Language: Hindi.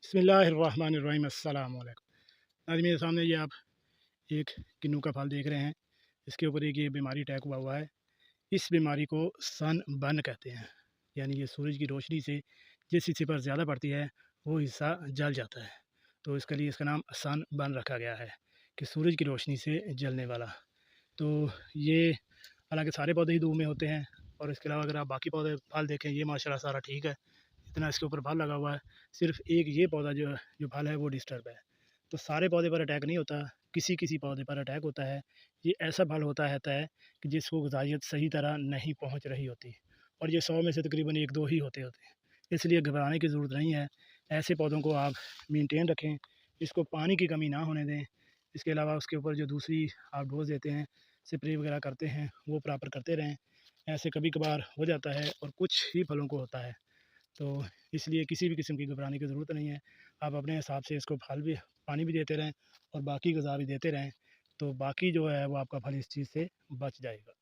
बिस्मिल्लाहिर्रहमानिर्रहीम अस्सलाम वालेकुम। आज मेरे सामने ये आप एक किन्नू का फल देख रहे हैं। इसके ऊपर एक ये बीमारी अटैक हुआ हुआ है। इस बीमारी को सन बर्न कहते हैं, यानी ये सूरज की रोशनी से जिस हिस्से पर ज़्यादा पड़ती है वो हिस्सा जल जाता है। तो इसके लिए इसका नाम सन बर्न रखा गया है कि सूरज की रोशनी से जलने वाला। तो ये हालांकि सारे पौधे ही धूप में होते हैं, और इसके अलावा अगर आप बाकी पौधे फल देखें, ये माशाल्लाह सारा ठीक है, इतना इसके ऊपर फल लगा हुआ है। सिर्फ एक ये पौधा जो फल है वो डिस्टर्ब है। तो सारे पौधे पर अटैक नहीं होता, किसी किसी पौधे पर अटैक होता है। ये ऐसा फल होता है कि जिसको ग़िज़ाइयत सही तरह नहीं पहुंच रही होती, और ये 100 में से तकरीबन 1-2 ही होते हैं। इसलिए घबराने की ज़रूरत नहीं है। ऐसे पौधों को आप मेंटेन रखें, इसको पानी की कमी ना होने दें। इसके अलावा उसके ऊपर जो दूसरी आप डोज़ देते हैं, स्प्रे वगैरह करते हैं, वो प्रॉपर करते रहें। ऐसे कभी-कभार हो जाता है और कुछ ही फलों को होता है। तो इसलिए किसी भी किस्म की घबराने की ज़रूरत नहीं है। आप अपने हिसाब से इसको फल भी, पानी भी देते रहें और बाकी ग़िज़ा भी देते रहें, तो बाकी जो है वो आपका फल इस चीज़ से बच जाएगा।